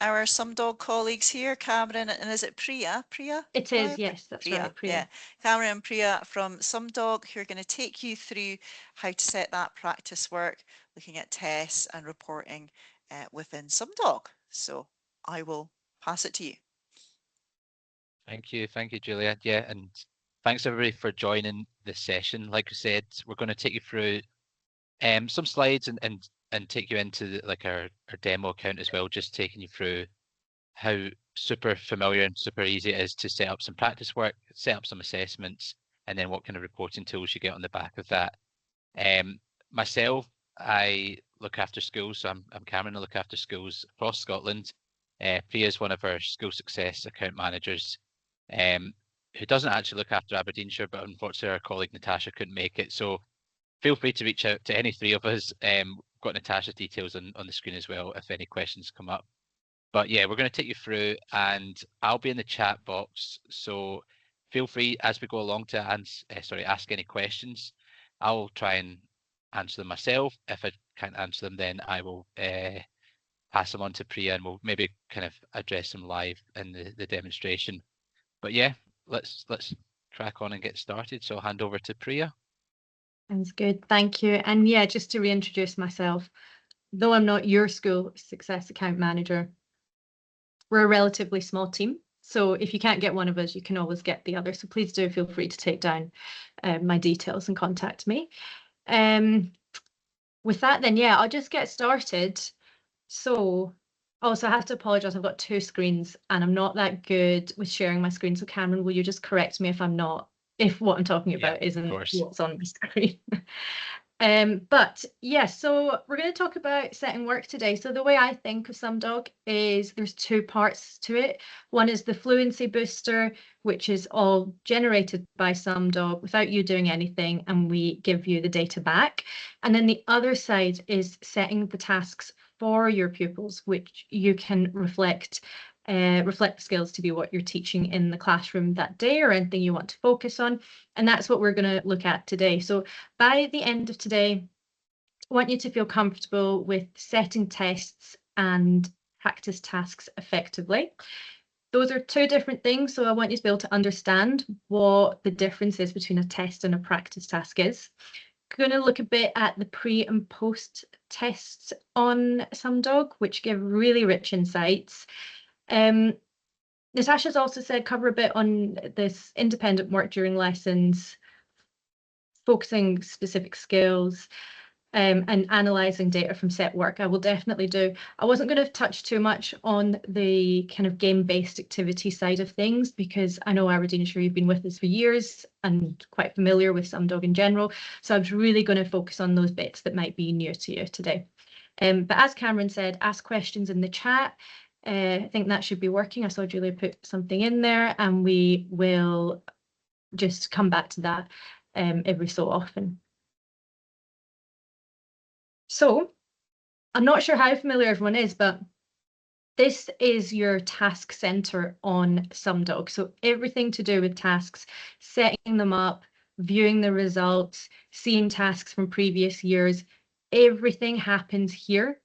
our Sumdog colleagues here, Cameron, and is it Priya? Priya? It is, yes, that's right, Yeah. Priya. Cameron and Priya from Sumdog, who are going to take you through how to set that practice work, looking at tests and reporting within Sumdog. So I will pass it to you. Thank you, Julia. Yeah, and thanks everybody for joining this session. Like I said, we're going to take you through some slides and take you into like our demo account as well, just taking you through how super familiar and super easy it is to set up some practice work, set up some assessments, and then what kind of reporting tools you get on the back of that. Myself, I look after schools, so I'm Cameron. I look after schools across Scotland. Priya is one of our school success account managers, who doesn't actually look after Aberdeenshire, but unfortunately our colleague Natasha couldn't make it. So feel free to reach out to any three of us. Got Natasha's details on the screen as well if any questions come up. But yeah, we're going to take you through, and I'll be in the chat box. So feel free as we go along to ask any questions. I'll try and answer them myself. If I can't answer them, then I will pass them on to Priya, and we'll maybe kind of address them live in the demonstration. But yeah, let's crack on and get started. So I'll hand over to Priya. Sounds good, thank you. And yeah, just to reintroduce myself, though I'm not your school success account manager, we're a relatively small team. So if you can't get one of us, you can always get the other. So please do feel free to take down my details and contact me. With that then, yeah, I'll just get started. So also I have to apologize, I've got two screens and I'm not that good with sharing my screen. So Cameron, will you just correct me if I'm not, if what I'm talking about isn't what's on my screen? But yeah, so we're going to talk about setting work today. So the way I think of Sumdog is there's two parts to it. One is the fluency booster, which is all generated by Sumdog without you doing anything, and we give you the data back. And then the other side is setting the tasks for your pupils, which you can reflect the skills to be what you're teaching in the classroom that day or anything you want to focus on. And that's what we're going to look at today. So by the end of today, I want you to feel comfortable with setting tests and practice tasks effectively. Those are two different things. So I want you to be able to understand what the difference is between a test and a practice task is. Going to look a bit at the pre and post tests on Sumdog, which give really rich insights. Natasha's also said cover a bit on this independent work during lessons, focusing specific skills, and analysing data from set work. I will definitely do. I wasn't going to touch too much on the kind of game-based activity side of things because I know Aberdeenshire, you've been with us for years and quite familiar with Sumdog in general. So I was really going to focus on those bits that might be new to you today. But as Cameron said, ask questions in the chat. I think that should be working. I saw Julia put something in there and we will just come back to that every so often. So I'm not sure how familiar everyone is, but this is your task center on Sumdog. So everything to do with tasks, setting them up, viewing the results, seeing tasks from previous years, everything happens here.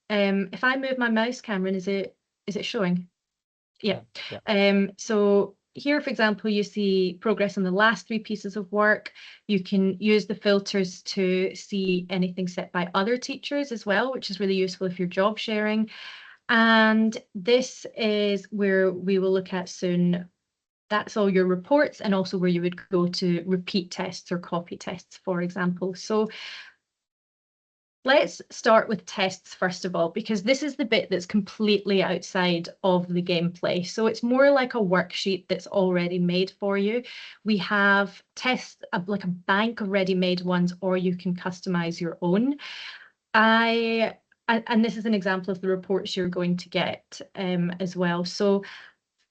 If I move my mouse, Cameron, is it showing? Yeah. So here, for example, you see progress on the last three pieces of work. You can use the filters to see anything set by other teachers as well, which is really useful if you're job sharing. And this is where we will look at soon. That's all your reports and also where you would go to repeat tests or copy tests, for example. So let's start with tests first of all, because this is the bit that's completely outside of the gameplay. So it's more like a worksheet that's already made for you. We have tests, like a bank of ready-made ones, or you can customize your own. And this is an example of the reports you're going to get as well. So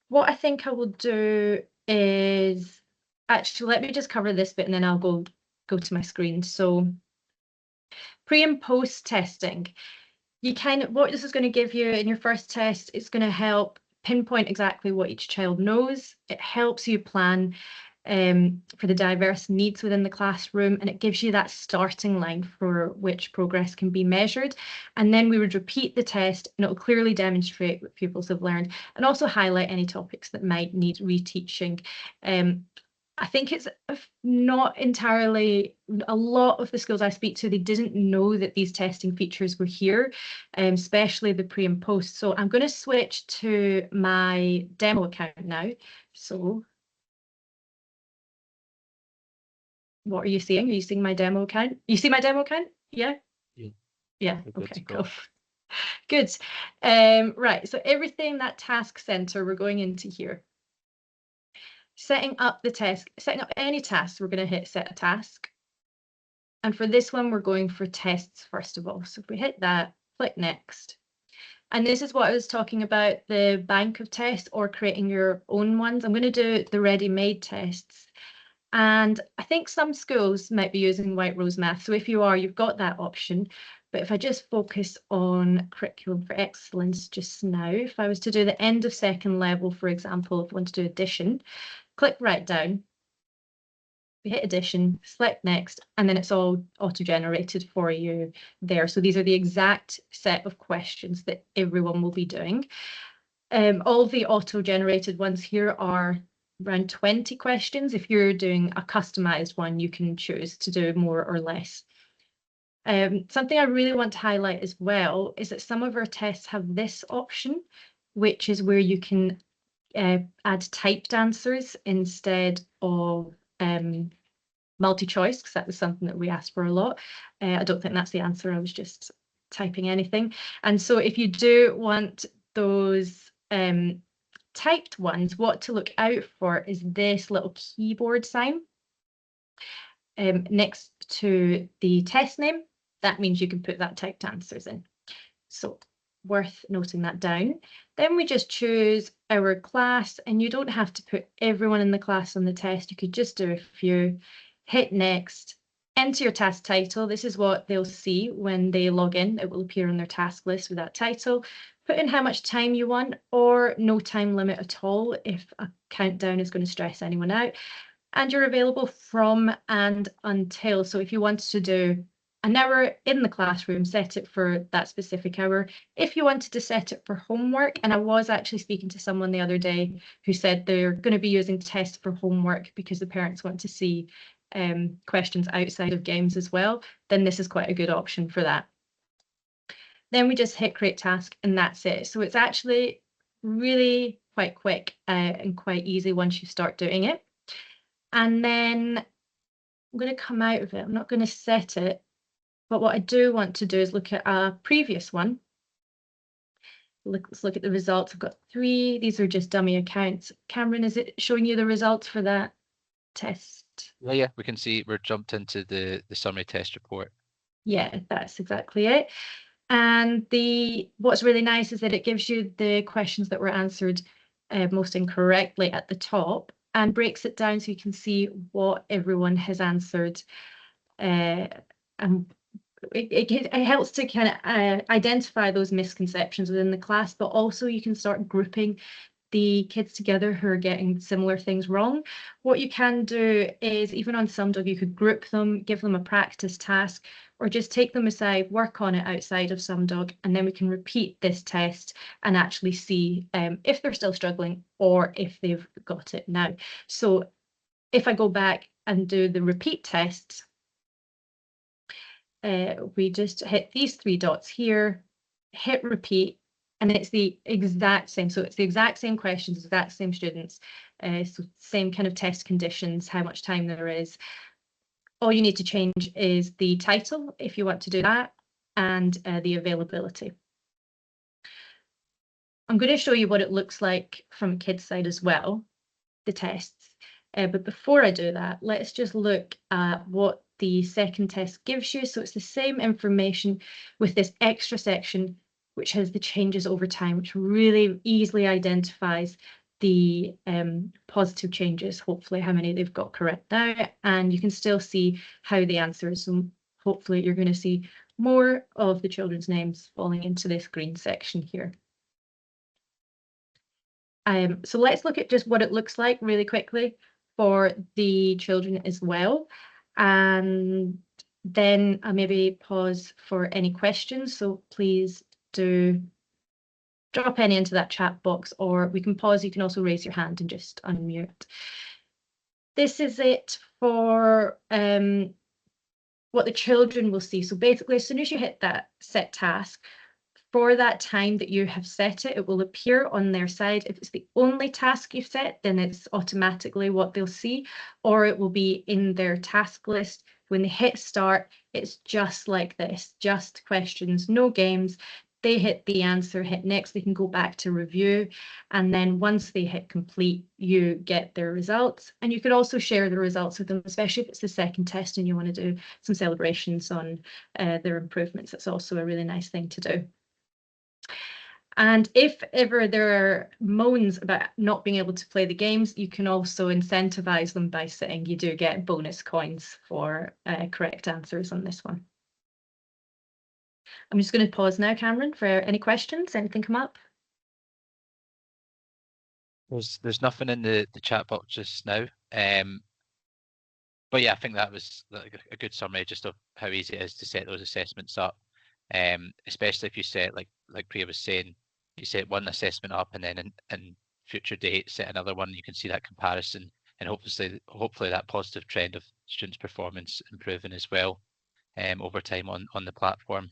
what I think I will do is, actually, let me just cover this bit and then I'll go to my screen. So pre and post testing, you what this is going to give you in your first test, it's going to help pinpoint exactly what each child knows. It helps you plan. for the diverse needs within the classroom, and it gives you that starting line for which progress can be measured. And then we would repeat the test, and it will clearly demonstrate what pupils have learned and also highlight any topics that might need reteaching. I think it's not entirely, a lot of the schools I speak to, they didn't know that these testing features were here, especially the pre and post. So I'm going to switch to my demo account now. So what are you seeing? Are you seeing my demo account? You see my demo account? Yeah? Yeah. Yeah, We're good okay, to go. cool. Good. Right, so everything, that task center, we're going into here. Setting up the task, setting up any tasks, we're going to hit set a task. And for this one, we're going for tests first of all. So if we hit that, click next. And this is what I was talking about, the bank of tests or creating your own ones. I'm going to do the ready-made tests. And I think some schools might be using White Rose Math. So if you are, you've got that option. But if I just focus on Curriculum for Excellence just now, if I was to do the end of second level, for example, if I want to do addition, click right down. We hit addition, select next, and then it's all auto-generated for you there. So these are the exact set of questions that everyone will be doing. All the auto-generated ones here are around 20 questions. If you're doing a customized one, you can choose to do more or less. Something I really want to highlight as well is that some of our tests have this option, which is where you can add typed answers instead of multi-choice, because that was something that we asked for a lot. I don't think that's the answer. I was just typing anything. And so if you do want those typed ones, what to look out for is this little keyboard sign next to the test name. That means you can put that typed answers in. So worth noting that down. Then we just choose our class, and you don't have to put everyone in the class on the test. You could just do a few. Hit next, enter your task title. This is what they'll see when they log in. It will appear on their task list with that title. Put in how much time you want, or no time limit at all if a countdown is going to stress anyone out. And you're available from and until. So if you want to do an hour in the classroom, set it for that specific hour. If you wanted to set it for homework, and I was actually speaking to someone the other day who said they're going to be using tests for homework because the parents want to see questions outside of games as well, then this is quite a good option for that. Then we just hit create task, and that's it. So it's actually really quite quick and quite easy once you start doing it. And then I'm going to come out of it. I'm not going to set it. But what I do want to do is look at a previous one. Let's look at the results. I've got 3. These are just dummy accounts. Cameron, is it showing you the results for that test? Yeah, we can see we're jumped into the summary test report. Yeah, that's exactly it. And what's really nice is that it gives you the questions that were answered most incorrectly at the top and breaks it down so you can see what everyone has answered. And it helps to kind of identify those misconceptions within the class, but also you can start grouping the kids together who are getting similar things wrong. What you can do is, even on Sumdog, you could group them, give them a practice task, or just take them aside, work on it outside of Sumdog, and then we can repeat this test and actually see if they're still struggling or if they've got it now. So if I go back and do the repeat tests, we just hit these 3 dots here, hit repeat, and it's the exact same. So it's the exact same questions, exact same students, so same kind of test conditions, how much time there is. All you need to change is the title if you want to do that, and the availability. I'm going to show you what it looks like from a kid's side as well, the tests. But before I do that, let's just look at what the second test gives you. So it's the same information with this extra section, which has the changes over time, which really easily identifies the positive changes, hopefully how many they've got correct now. And you can still see how the answers, so hopefully you're going to see more of the children's names falling into this green section here. So let's look at just what it looks like really quickly. for the children as well. And then I'll maybe pause for any questions. So please do drop any into that chat box, or we can pause. You can also raise your hand and just unmute. This is it for what the children will see. So basically, as soon as you hit that set task, for that time that you have set it, it will appear on their side. If it's the only task you've set, then it's automatically what they'll see, or it will be in their task list. When they hit start, it's just like this, just questions, no games. They hit the answer, hit next, they can go back to review. And then once they hit complete, you get their results. And you could also share the results with them, especially if it's the second test and you want to do some celebrations on their improvements. That's also a really nice thing to do. And if ever there are moans about not being able to play the games, you can also incentivize them by saying you do get bonus coins for correct answers on this one. I'm just going to pause now, Cameron, for any questions. Anything come up? There's nothing in the chat box just now. But yeah, I think that was like a good summary just of how easy it is to set those assessments up. Especially if you set, like Priya was saying, you set one assessment up and then in future dates set another one. You can see that comparison, and hopefully that positive trend of students' performance improving as well over time on the platform.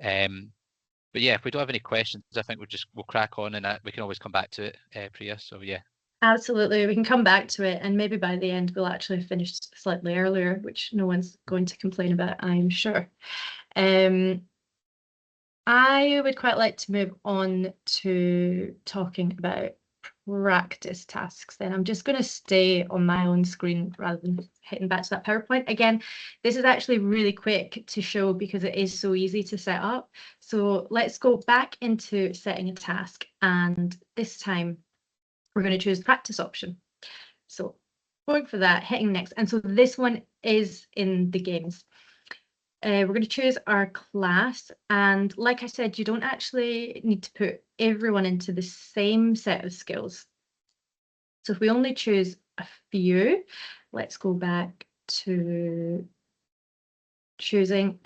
But yeah, if we don't have any questions, I think we'll crack on, and we can always come back to it, Priya. So yeah. Absolutely, we can come back to it, and maybe by the end we'll actually finish slightly earlier, which no one's going to complain about, I'm sure. I would quite like to move on to talking about practice tasks. Then I'm just going to stay on my own screen rather than hitting back to that PowerPoint. Again, this is actually really quick to show because it is so easy to set up. So let's go back into setting a task, and this time we're going to choose the practice option. So going for that, hitting next. And so this one is in the games. We're going to choose our class, and like I said, you don't actually need to put everyone into the same set of skills. So if we only choose a few, let's go back to choosing.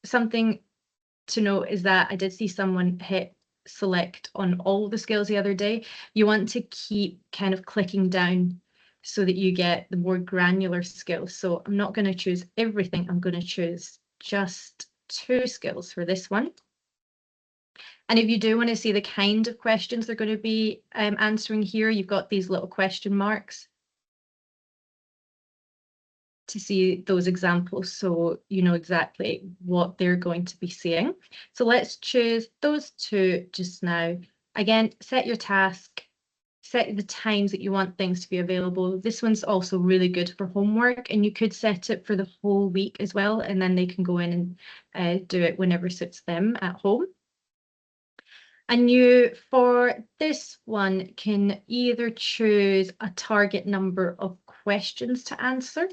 Something to note is that I did see someone hit select on all the skills the other day. You want to keep kind of clicking down so that you get the more granular skills. So I'm not going to choose everything. I'm going to choose just 2 skills for this one. And if you do want to see the kind of questions they're going to be answering here, you've got these little question marks to see those examples, so you know exactly what they're going to be seeing. So let's choose those 2 just now. Again, set your task, set the times that you want things to be available. This one's also really good for homework, and you could set it for the whole week as well, and then they can go in and do it whenever suits them at home. And you, for this one, can either choose a target number of questions to answer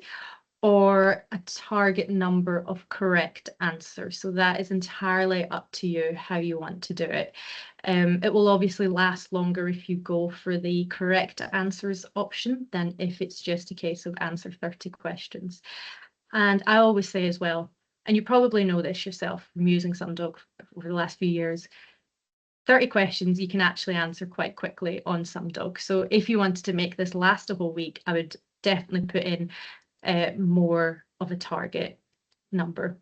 or a target number of correct answers. So that is entirely up to you how you want to do it. It will obviously last longer if you go for the correct answers option than if it's just a case of answer 30 questions. And I always say as well, and you probably know this yourself from using Sumdog over the last few years, 30 questions you can actually answer quite quickly on Sumdog. So if you wanted to make this last a whole week, I would definitely put in more of a target number.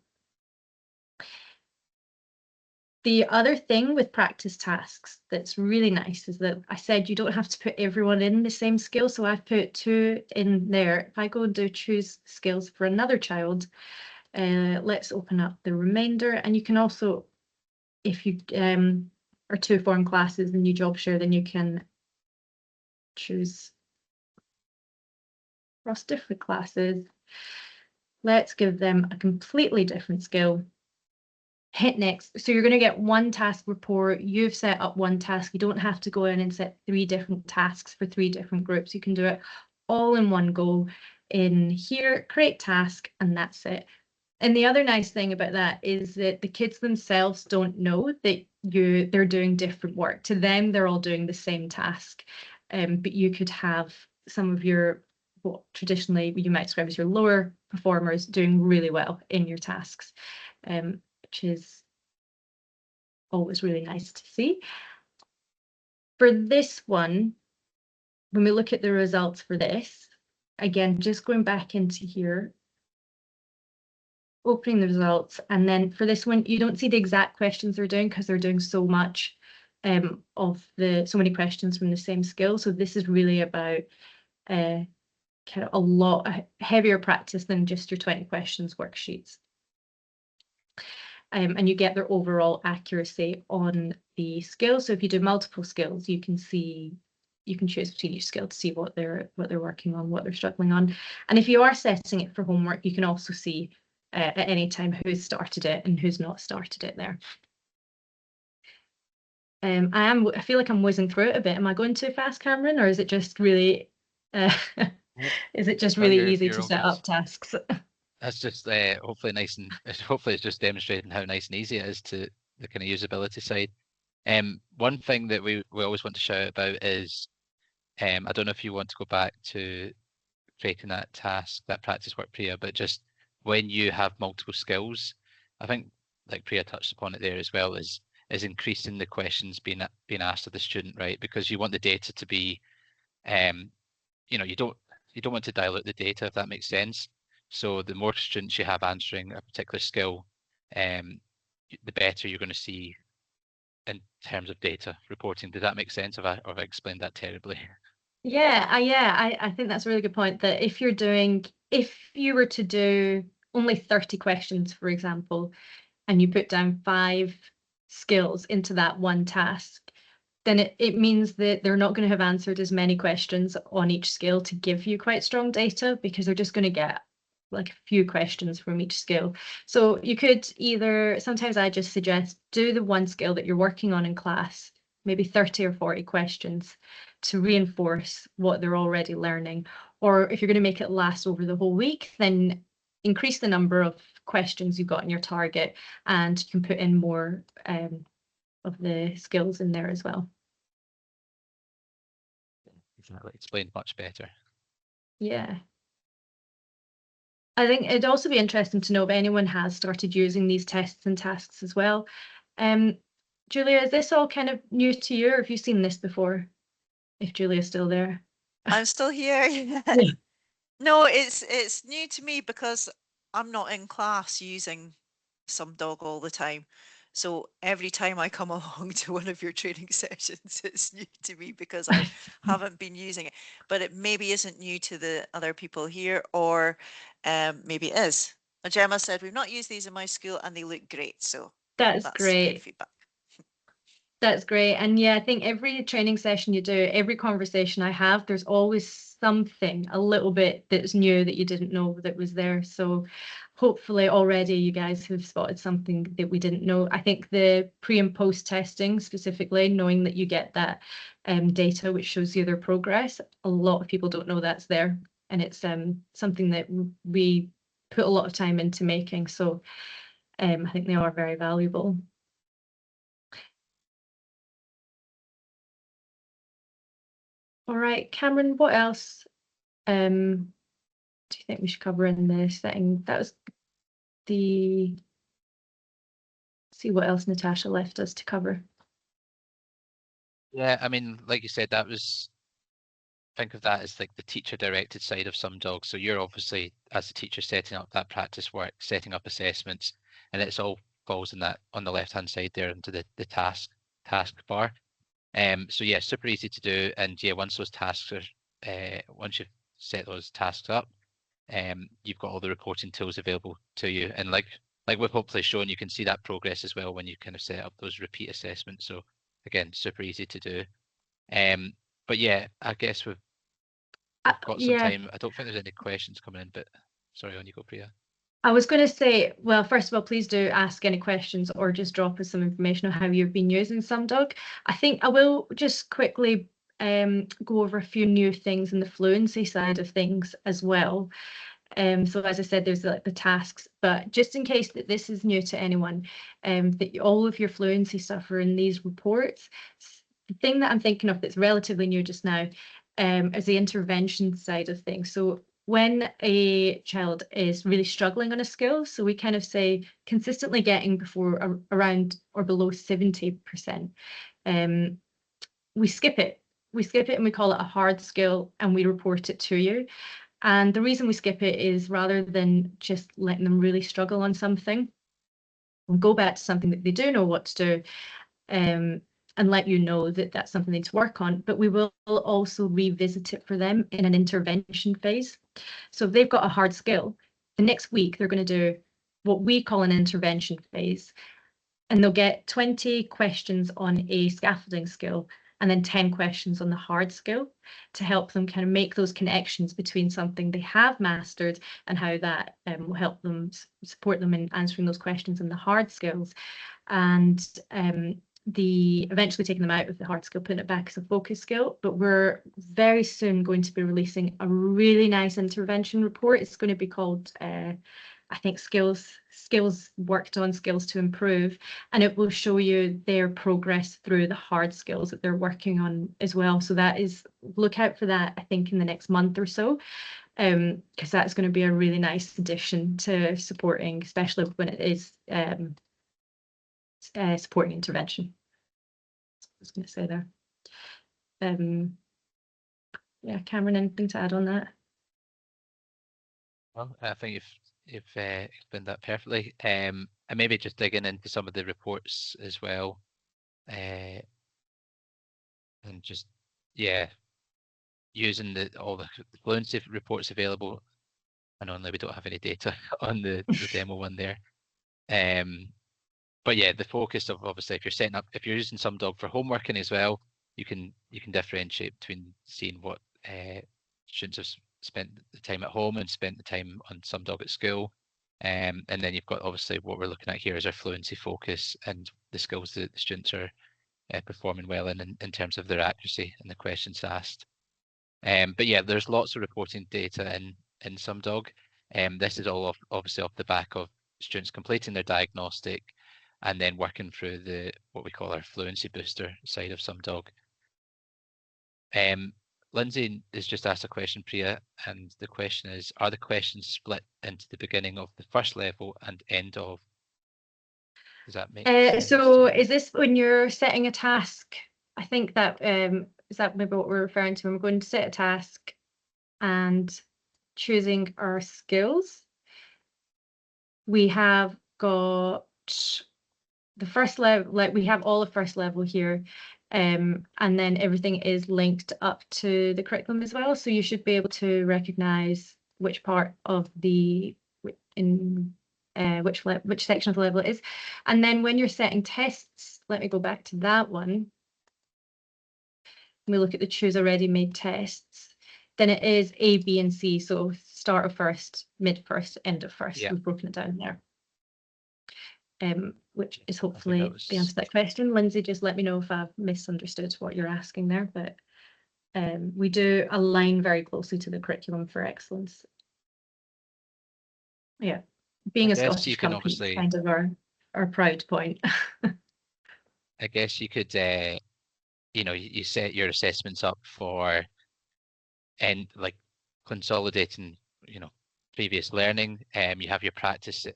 The other thing with practice tasks that's really nice is that I said you don't have to put everyone in the same skill. So I've put 2 in there. If I go and do choose skills for another child, let's open up the remainder. And you can also, if you are 2 foreign classes and you job share, then you can choose across different classes. Let's give them a completely different skill. Hit next. So you're going to get 1 task report. You've set up 1 task. You don't have to go in and set 3 different tasks for 3 different groups. You can do it all in one go in here, create task, and that's it. And the other nice thing about that is that the kids themselves don't know that they're doing different work. To them, they're all doing the same task. But you could have some of your what traditionally you might describe as your lower performers doing really well in your tasks, which is always really nice to see. For this one, when we look at the results for this, again, just going back into here, opening the results, and then for this one, you don't see the exact questions they're doing because they're doing so much so many questions from the same skill. So this is really about kind of a heavier practice than just your 20 questions worksheets. And you get their overall accuracy on the skill. So if you do multiple skills, you can choose between each skill to see what they're working on, what they're struggling on. And if you are setting it for homework, you can also see at any time who's started it and who's not started it there. I feel like I'm whizzing through it a bit. Am I going too fast, Cameron, or is it just really easy to set up tasks? That's just hopefully it's just demonstrating how nice and easy it is to the kind of usability side. One thing that we always want to shout about is I don't know if you want to go back to creating that task, that practice work, Priya, but just when you have multiple skills, I think like Priya touched upon it there as well, is increasing the questions being asked of the student, right? Because you want the data to be, you don't want to dilute the data, if that makes sense. So the more students you have answering a particular skill, the better you're going to see in terms of data reporting. Did that make sense? Have I explained that terribly? Yeah, I think that's a really good point, that if you were to do only 30 questions, for example, and you put down 5 skills into that one task, then it means that they're not going to have answered as many questions on each skill to give you quite strong data, because they're just going to get like a few questions from each skill. So you could sometimes I just suggest do the one skill that you're working on in class, maybe 30 or 40 questions to reinforce what they're already learning. Or if you're going to make it last over the whole week, then increase the number of questions you've got in your target, and you can put in more of the skills in there as well. Exactly, explained much better. Yeah. I think it'd also be interesting to know if anyone has started using these tests and tasks as well. Julia, is this all kind of new to you, or have you seen this before? If Julia's still there. I'm still here. Yeah. No, it's new to me because I'm not in class using Sumdog all the time. So every time I come along to one of your training sessions, it's new to me because I haven't been using it. But it maybe isn't new to the other people here, or maybe it is. Gemma said, we've not used these in my school and they look great. So That's good great. feedback. That's great. And yeah, I think every training session you do, every conversation I have, there's always something a little bit that's new that you didn't know that was there. So hopefully already you guys have spotted something that we didn't know. I think the pre and post testing specifically, knowing that you get that data which shows you their progress, a lot of people don't know that's there. And it's something that we put a lot of time into making. So I think they are very valuable. All right, Cameron, what else do you think we should cover in the setting? That was see what else Natasha left us to cover. Yeah, I mean, like you said, think of that as like the teacher directed side of Sumdog. So you're obviously, as a teacher, setting up that practice work, setting up assessments, and it's all falls in that on the left hand side there into the task bar. So yeah, super easy to do. And yeah, once those tasks are once you've set those tasks up, you've got all the reporting tools available to you. And like we've hopefully shown, you can see that progress as well when you kind of set up those repeat assessments. So again, super easy to do. But yeah, I guess we've got some time. I don't think there's any questions coming in, but sorry, on you go, Priya. I was going to say, well, first of all, please do ask any questions or just drop us some information on how you've been using Sumdog. I think I will just quickly go over a few new things in the fluency side of things as well. So as I said, there's like the tasks, but just in case that this is new to anyone, that all of your fluency stuff are in these reports. The thing that I'm thinking of that's relatively new just now is the intervention side of things. So when a child is really struggling on a skill, so we kind of say consistently getting around or below 70%, we skip it. We skip it and we call it a hard skill and we report it to you. And the reason we skip it is rather than just letting them really struggle on something, we'll go back to something that they do know what to do, and let you know that that's something they need to work on, but we will also revisit it for them in an intervention phase. So if they've got a hard skill, the next week they're going to do what we call an intervention phase, and they'll get 20 questions on a scaffolding skill and then 10 questions on the hard skill to help them kind of make those connections between something they have mastered and how that will help them support them in answering those questions in the hard skills. And eventually taking them out of the hard skill, putting it back as a focus skill. But we're very soon going to be releasing a really nice intervention report. It's going to be called, I think, skills worked on, skills to improve, and it will show you their progress through the hard skills that they're working on as well. So that is, look out for that, I think, in the next month or so, because that's going to be a really nice addition to supporting, especially when it is supporting intervention. I was going to say there. Yeah, Cameron, anything to add on that? Well, I think you've explained that perfectly. And maybe just digging into some of the reports as well, and just using all the fluency reports available. And only we don't have any data on the demo one there. But yeah, the focus of, obviously, if you're using Sumdog for homeworking as well, you can differentiate between seeing what students have spent the time at home and spent the time on Sumdog at school. And then you've got, obviously, what we're looking at here is our fluency focus and the skills that the students are performing well in terms of their accuracy and the questions asked. But yeah, there's lots of reporting data in Sumdog. This is all obviously off the back of students completing their diagnostic and then working through what we call our fluency booster side of Sumdog. Lindsay has just asked a question, Priya, and the question is, are the questions split into the beginning of the first level and end of? Does that make sense? So is this when you're setting a task? I think that is that maybe what we're referring to when we're going to set a task and choosing our skills. We have got the first level, like we have all the first level here, and then everything is linked up to the curriculum as well. So you should be able to recognize which part of which section of the level it is. And then when you're setting tests, let me go back to that one. We look at the choose a ready-made tests, then it is A, B, and C. So start of first, mid first, end of first. Yeah. We've broken it down there. Which is hopefully the answer to that question. Lindsay, just let me know if I've misunderstood what you're asking there, but we do align very closely to the curriculum for excellence. Yeah, being a Scottish company is kind of our proud point. I guess you could, you set your assessments up for, and like consolidating, previous learning. You have your practice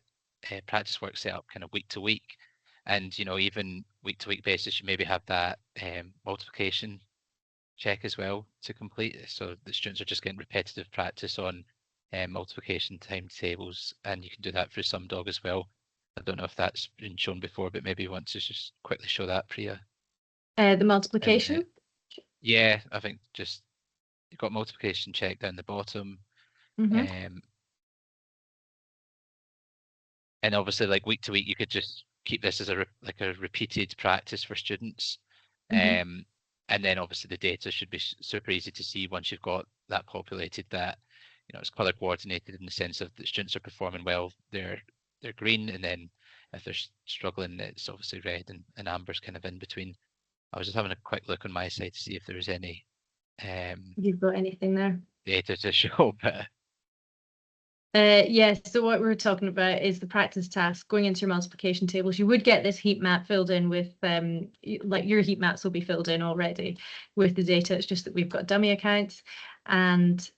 work set up kind of week to week, and even week to week basis, you maybe have that multiplication check as well to complete, so the students are just getting repetitive practice on multiplication timetables, and you can do that through Sumdog as well. I don't know if that's been shown before, but maybe you want to just quickly show that, Priya. The multiplication? Yeah, I think just you've got multiplication check down the bottom. And obviously, like week to week, you could just keep this as a repeated practice for students. And then obviously the data should be super easy to see once you've got that populated, that it's color coordinated in the sense of the students are performing well, they're green, and then if they're struggling, it's obviously red, and amber's kind of in between. I was just having a quick look on my side to see if there was any you've got anything there data to show, but Yes, so what we're talking about is the practice task, going into your multiplication tables. You would get this heat map filled in with, like your heat maps will be filled in already with the data. It's just that we've got dummy accounts and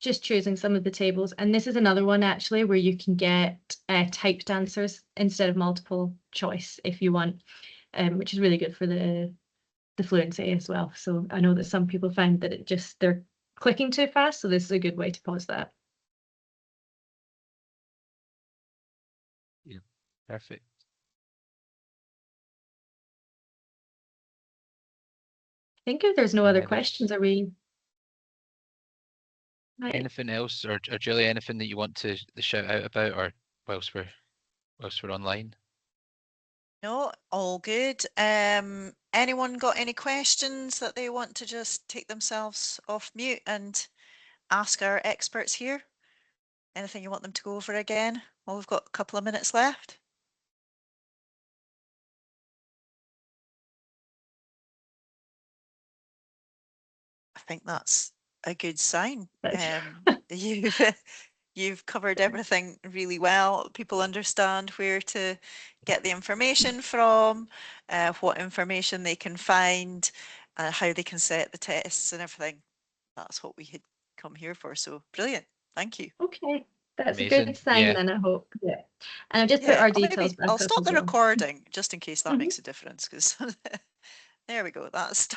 just choosing some of the tables. And this is another one actually where you can get typed answers instead of multiple choice if you want, which is really good for the fluency as well. So I know that some people find that they're clicking too fast, so this is a good way to pause that. Yeah, perfect. I think if there's no other There's questions, are we? Right. anything else, or Julie, anything that you want to shout out about, or whilst we're online? No, all good. Anyone got any questions that they want to just take themselves off mute and ask our experts here? Anything you want them to go over again? Well, we've got a couple of minutes left. I think that's a good sign. You've covered everything really well. People understand where to get the information from, what information they can find, how they can set the tests and everything. That's what we had come here for. So brilliant. Thank you. Okay, that's Amazing. a good sign Yeah. then, I hope. Yeah. And I've just put our details back I'll up stop as the well. recording just in case that makes a difference, because there we go. That's